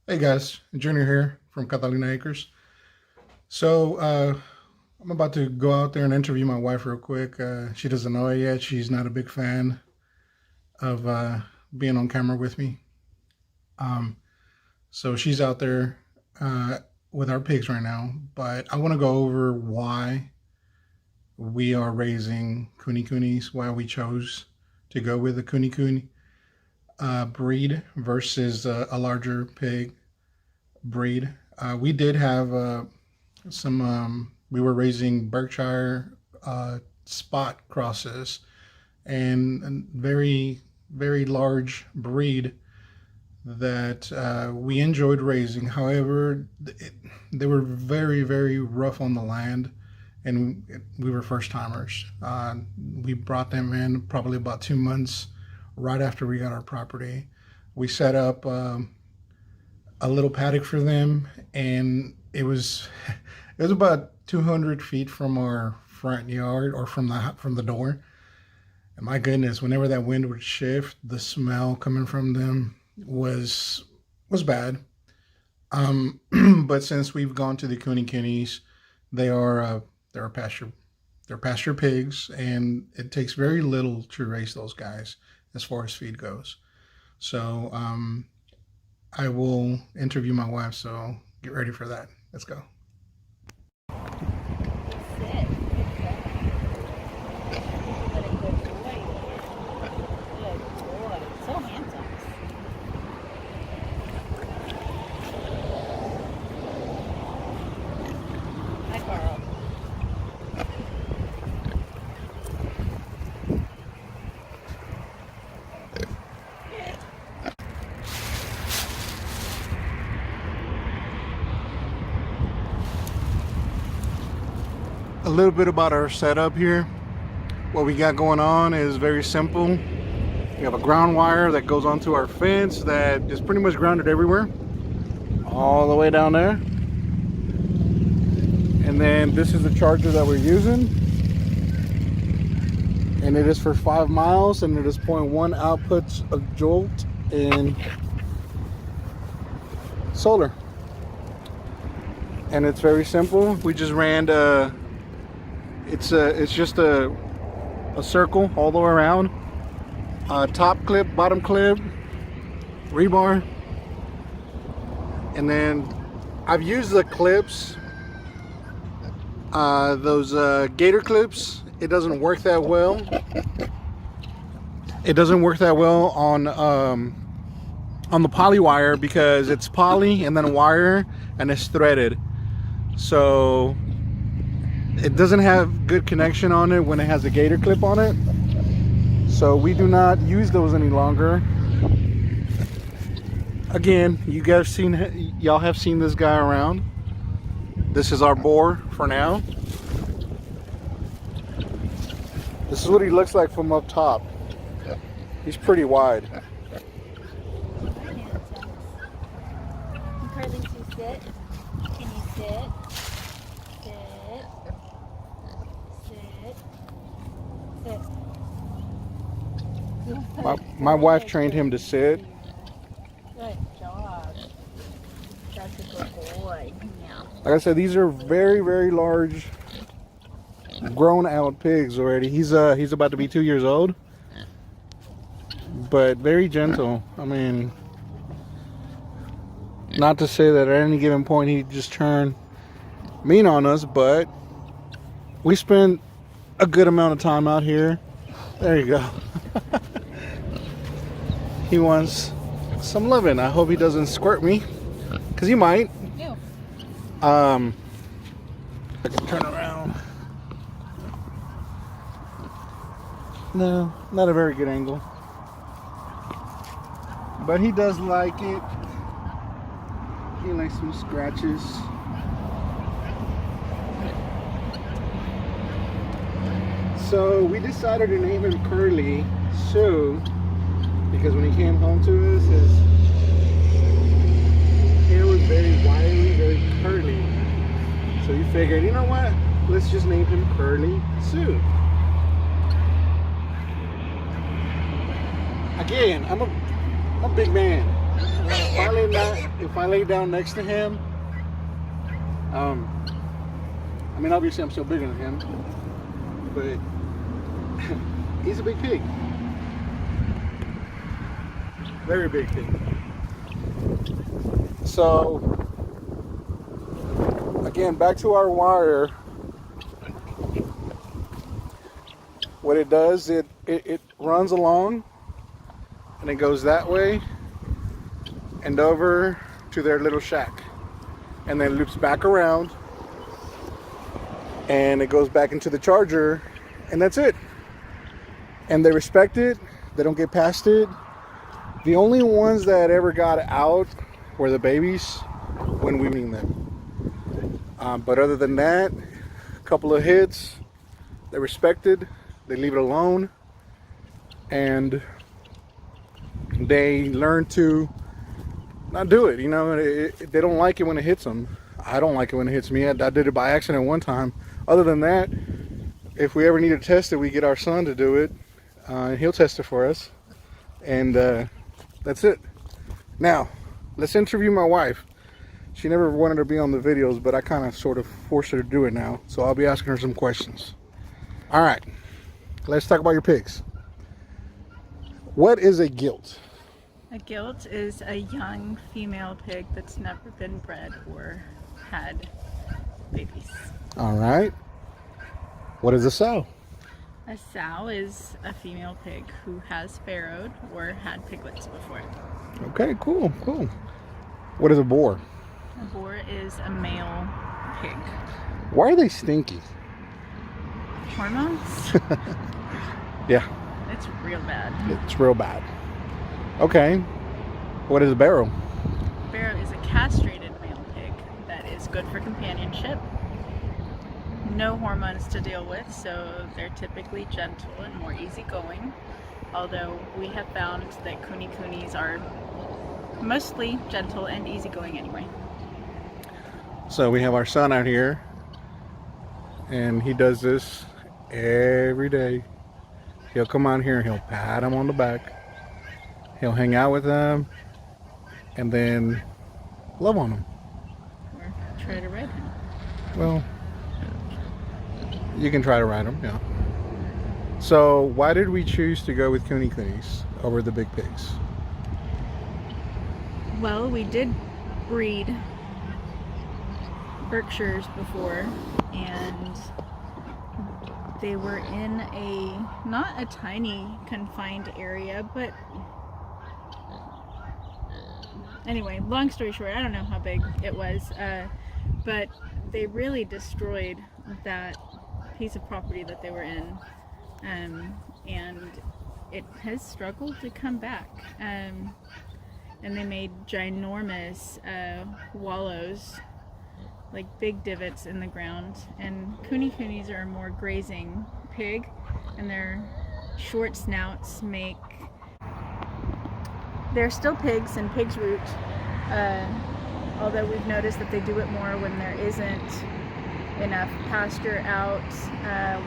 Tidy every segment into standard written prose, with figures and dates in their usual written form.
Hey guys, Junior here from Catalina Acres. I'm about to go out there and interview my wife real quick. She doesn't know it yet. She's not a big fan of being on camera with me. Um, so she's out there with our pigs right now. But I want to go over why we are raising Kune-Kunes, why we chose to go with the Kune-Kune breed versus a larger pig breed. We did have we were raising Berkshire spot crosses and a very, very large breed that we enjoyed raising. However, they were very, very rough on the land, and we were first timers. We brought them in probably about 2 months right after we got our property. We set up a little paddock for them, and it was about 200 feet from our front yard, or from the door. And my goodness, whenever that wind would shift, the smell coming from them was bad. But since we've gone to the Kune-Kunes, they're pasture pigs, and it takes very little to raise those guys as far as feed goes. So I will interview my wife, so get ready for that. Let's go. A little bit about our setup here. What we got going on is very simple. We have a ground wire that goes onto our fence that is pretty much grounded everywhere, all the way down there. And then this is the charger that we're using, and it is for 5 miles, and it is 0.1 outputs of jolt in solar. And it's very simple. We just ran it's just a circle all the way around, top clip, bottom clip, rebar. And then I've used the clips, those gator clips. It doesn't work that well. It doesn't work that well on the poly wire, because it's poly and then wire and it's threaded. So it doesn't have good connection on it when it has a gator clip on it. So we do not use those any longer. Again, y'all have seen this guy around. This is our boar for now. This is what he looks like from up top. He's pretty wide. Carly, can you sit? Can you sit? My wife trained him to sit. Good job. That's a good boy. Yeah. Like I said, these are very, very large, grown out pigs already. He's about to be 2 years old, but very gentle. I mean, not to say that at any given point he just turned mean on us, but we spent a good amount of time out here. There you go. He wants some loving. I hope he doesn't squirt me, because he might. Ew. I can turn around. No, not a very good angle. But he does like it. He likes some scratches. So we decided to name him Curly Sue, because when he came home to us, his hair was very wiry, very curly. So we figured, you know what? Let's just name him Curly Sue. Again, I'm a big man. Probably not if I lay down next to him, I mean, obviously I'm still bigger than him, but he's a big pig. Very big pig. So, again, back to our wire. What it does, it runs along, and it goes that way and over to their little shack, and then loops back around, and it goes back into the charger, and that's it. And they respect it. They don't get past it. The only ones that ever got out were the babies when we weaned them. But other than that, a couple of hits, they respected. They leave it alone, and they learn to not do it. You know, they don't like it when it hits them. I don't like it when it hits me. I did it by accident one time. Other than that, if we ever need to test it, we get our son to do it, and he'll test it for us, and that's it. Now, let's interview my wife. She never wanted to be on the videos, but I kind of sort of forced her to do it now, so I'll be asking her some questions. All right. Let's talk about your pigs. What is a gilt? A gilt is a young female pig that's never been bred or had babies. All right. What is a sow? A sow is a female pig who has farrowed or had piglets before. Okay, cool, cool. What is a boar? A boar is a male pig. Why are they stinky? Hormones? Yeah. It's real bad. It's real bad. Okay. What is a barrow? Barrow is a castrated male pig that is good for companionship. No hormones to deal with, so they're typically gentle and more easygoing. Although we have found that Kune-Kunes are mostly gentle and easygoing anyway. So we have our son out here, and he does this every day. He'll come out here and he'll pat him on the back. He'll hang out with them, and then love on him. Or try to ride him. Well, you can try to ride them, yeah. So why did we choose to go with Kune-Kunes over the big pigs? Well, we did breed Berkshires before, and they were in not a tiny confined area, but anyway, long story short, I don't know how big it was, but they really destroyed that piece of property that they were in, and it has struggled to come back, and they made ginormous wallows, like big divots in the ground. And Kune-Kunes are a more grazing pig, and their short snouts they're still pigs, and pigs root, although we've noticed that they do it more when there isn't enough pasture out.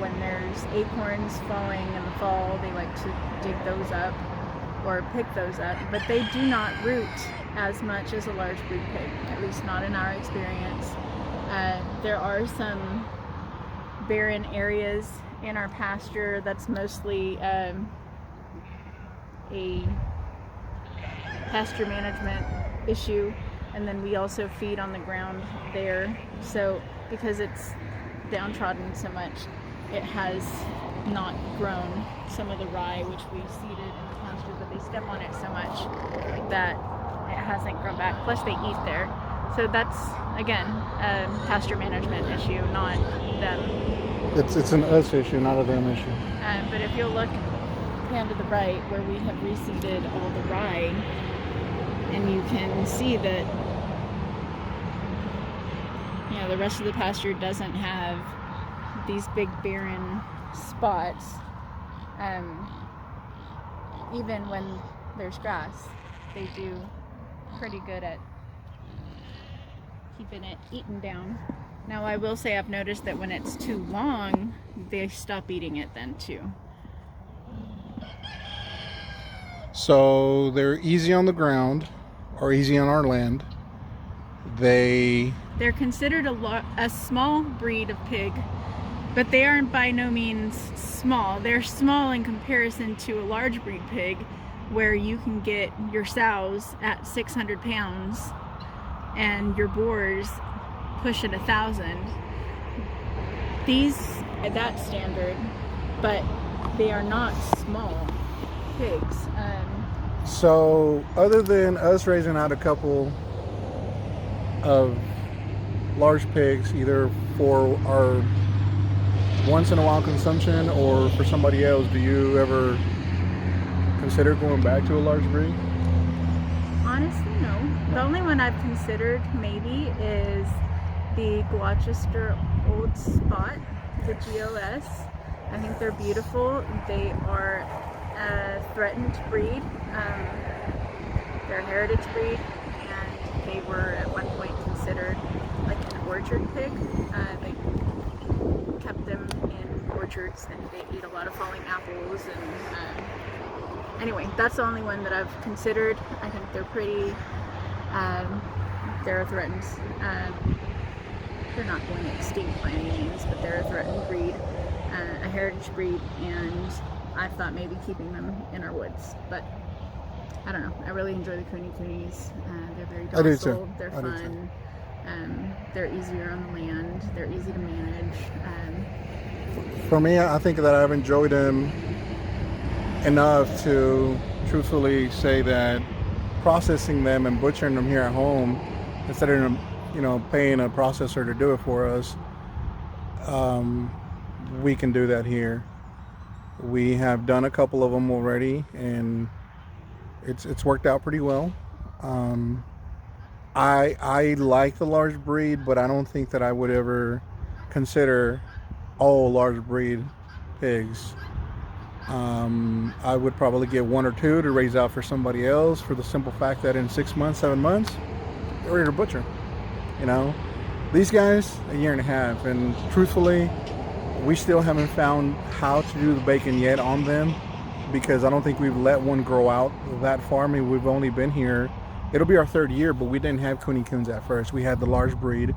When there's acorns falling in the fall, they like to dig those up or pick those up, but they do not root as much as a large breed pig, at least not in our experience. There are some barren areas in our pasture that's mostly a pasture management issue, and then we also feed on the ground there, so because it's downtrodden so much, it has not grown some of the rye which we seeded in the pasture, but they step on it so much that it hasn't grown back, plus they eat there. So that's, again, a pasture management issue, not them. It's an us issue, not a them issue. But if you'll look pan to the right where we have reseeded all the rye, and you can see that, you know, the rest of the pasture doesn't have these big barren spots. Even when there's grass, they do pretty good at keeping it eaten down. Now, I will say I've noticed that when it's too long, they stop eating it then too. So they're easy on the ground, or easy on our land, They're considered a small breed of pig, but they aren't by no means small. They're small in comparison to a large breed pig, where you can get your sows at 600 pounds and your boars pushing 1,000. These at that standard, but they are not small pigs. So other than us raising out a couple of large pigs, either for our once in a while consumption or for somebody else, do you ever consider going back to a large breed? Honestly, no. The only one I've considered maybe is the Gloucester Old Spot, the GOS. I think they're beautiful. They are a threatened breed. They're a heritage breed, and they were at one point considered like an orchard pig. They kept them in orchards, and they eat a lot of falling apples. And anyway, that's the only one that I've considered. I think they're pretty. They're a threatened. They're not going extinct by any means, but they're a threatened breed, a heritage breed, and I thought maybe keeping them in our woods. But I don't know. I really enjoy the Kune-Kunes. They're very docile. I do too. They're fun. They're easier on the land. They're easy to manage. For me, I think that I've enjoyed them enough to truthfully say that processing them and butchering them here at home, instead of paying a processor to do it for us, we can do that here. We have done a couple of them already, and it's worked out pretty well. I like the large breed, but I don't think that I would ever consider all large breed pigs. I would probably get one or two to raise out for somebody else, for the simple fact that in 6 months, 7 months, they're ready to butcher. These guys, a year and a half, and truthfully, we still haven't found how to do the bacon yet on them, because I don't think we've let one grow out that far. I mean, we've only been here, it'll be our 3rd year, but we didn't have Kune-Kunes at first. We had the large breed,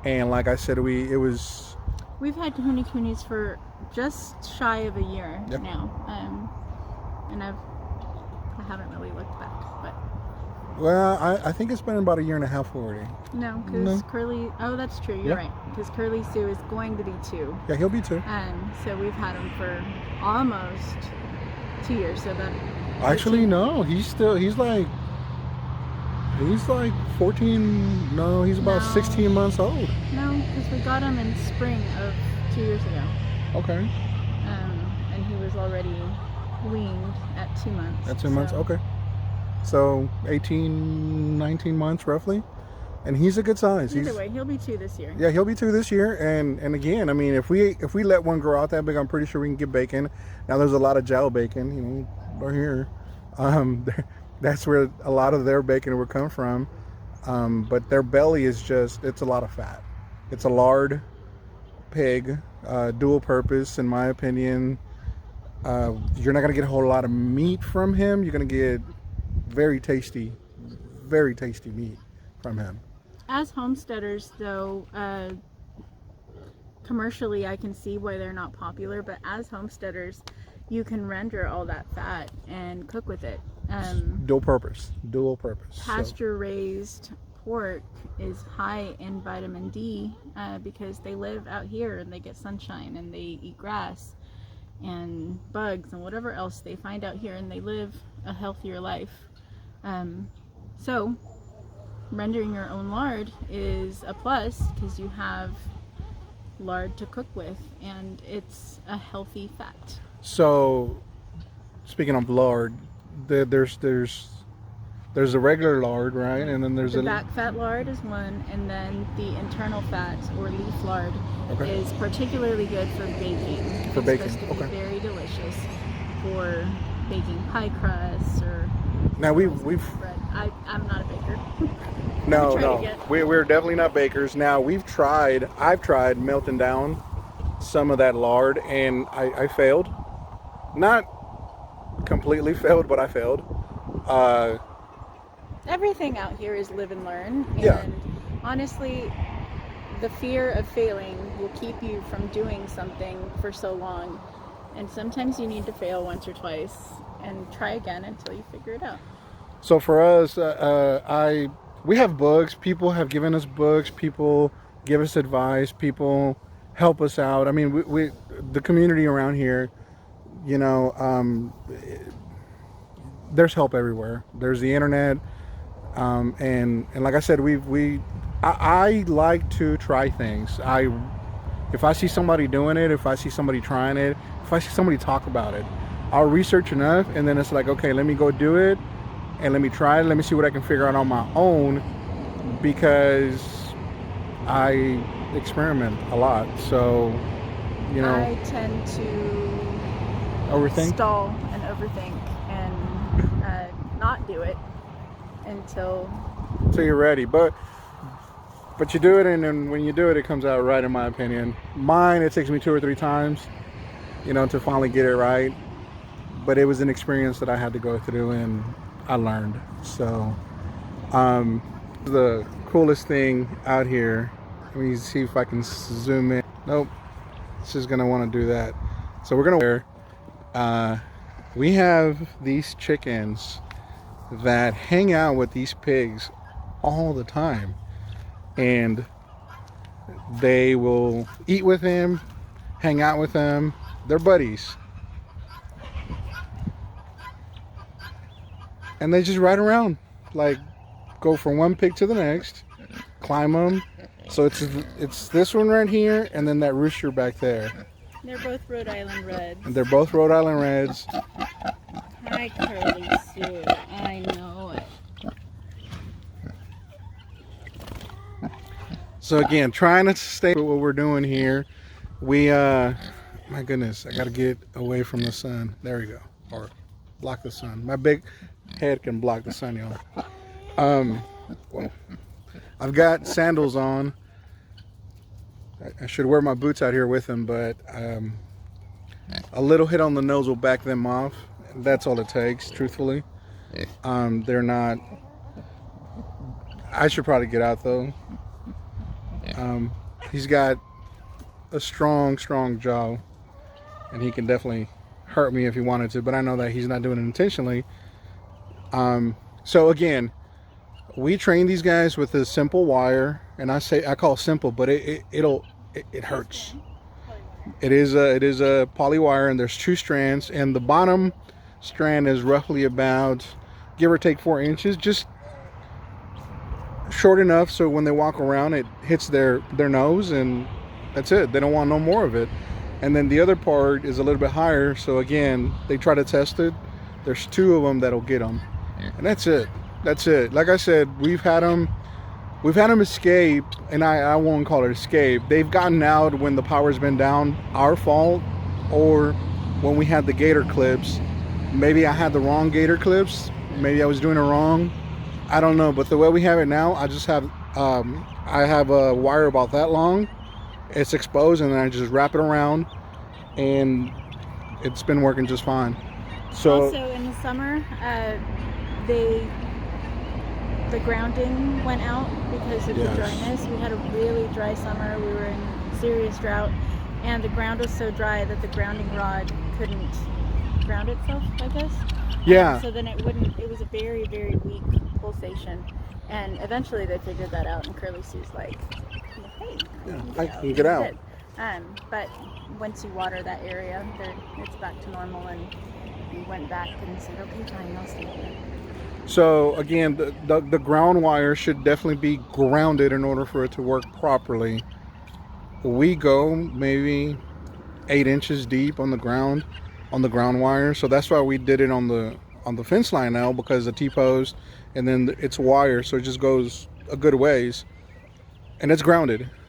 and like I said, we've had Kune-Kunes for just shy of a year Yep. now, and I haven't really looked back, but well, I think it's been about a year and a half already. no, because Curly. Oh, that's true. You're Yep. right. Because Curly Sue is going to be 2. Yeah, he'll be 2. So we've had him for almost 2 years. So that Actually, no, he's like 14. No, he's about No. 16 months old. no, because we got him in spring of 2 years ago, Okay. and he was already weaned at 2 months. At 2 months, so- okay. So 18, 19 months roughly, and he's a good size. Either way, he'll be 2 this year. Yeah, he'll be 2 this year, and again, I mean, if we let one grow out that big, I'm pretty sure we can get bacon. Now there's a lot of jowl bacon, right here. That's where a lot of their bacon would come from. But their belly is it's a lot of fat. It's a lard pig, dual purpose, in my opinion. You're not gonna get a whole lot of meat from him. You're gonna get very tasty meat from him. As homesteaders, though, commercially I can see why they're not popular, but as homesteaders, you can render all that fat and cook with it. Dual purpose. Pasture raised pork is high in vitamin D because they live out here and they get sunshine and they eat grass and bugs and whatever else they find out here, and they live a healthier life. So rendering your own lard is a plus because you have lard to cook with, and it's a healthy fat. So, speaking of lard, there's a regular lard, right? And then there's The back fat lard is one, and then the internal fat or leaf lard is particularly good for baking. For baking, It's supposed to be okay. very delicious for baking pie crusts or Now we've bread. I'm not a baker. no, we're definitely not bakers. Now I've tried melting down some of that lard, and I failed. Not completely failed, but I failed. Everything out here is live and learn, and Yeah. honestly, the fear of failing will keep you from doing something for so long. And sometimes you need to fail once or twice and try again until you figure it out. So for us, we have books. People have given us books. People give us advice. People help us out. I mean, we the community around here, you know, there's help everywhere. There's the internet, and like I said, I like to try things. If I see somebody doing it, if I see somebody trying it, if I see somebody talk about it, I'll research enough, and then it's like, okay, let me go do it, and let me try it. Let me see what I can figure out on my own, because I experiment a lot. So, you know, I tend to overthink. stall and overthink and not do it until You're ready, but you do it, and then when you do it, it comes out right, in my opinion. Mine, it takes me 2 or 3 times, you know, to finally get it right. But it was an experience that I had to go through, and I learned. So, the coolest thing out here. Let me see if I can zoom in. Nope, it's just gonna want to do that. So we're gonna. We have these chickens that hang out with these pigs all the time, and they will eat with him, hang out with them. They're buddies, and they just ride around, like go from one pig to the next, climb them. So it's this one right here, and then that rooster back there. they're both Rhode Island Reds. And they're both Rhode Island Reds. Hi, Curly Sue. I know it. So again, trying to stay with what we're doing here. We my goodness, I gotta get away from the sun. There we go. Or block the sun. My big head can block the sun, y'all. Well, I've got sandals on. I should wear my boots out here with them, but a little hit on the nose will back them off. That's all it takes, truthfully. They're not. I should probably get out though. He's got a strong jaw, and he can definitely hurt me if he wanted to, but I know that he's not doing it intentionally. So again, we train these guys with a simple wire, and I call it simple, but it hurts. It is a poly wire, and there's 2 strands, and the bottom strand is roughly about, give or take, 4 inches, just short enough so when they walk around it hits their nose, and that's it. They don't want no more of it. And then the other part is a little bit higher, so again, they try to test it. There's 2 of them that'll get them, and that's it. Like I said, we've had them escape, and I won't call it escape. They've gotten out when the power's been down, our fault, or when we had the gator clips. Maybe I had the wrong gator clips. Maybe I was doing it wrong. I don't know, but the way we have it now, I just have I have a wire about that long. It's exposed, and then I just wrap it around, and it's been working just fine. So also in the summer, the grounding went out because of the dryness. We had a really dry summer. We were in serious drought, and the ground was so dry that the grounding rod couldn't ground itself, I guess. Yeah. So then it was a very, very weak pulsation. And eventually they figured that out, and Curly Sue's like, hey, I can get out. But once you water that area, it's back to normal, and we went back and said, okay, fine, I'll stay here. So again, the ground wire should definitely be grounded in order for it to work properly. We go maybe 8 inches deep on the ground wire, so that's why we did it on the fence line now, because the T-post, and then it's wire, so it just goes a good ways, and it's grounded.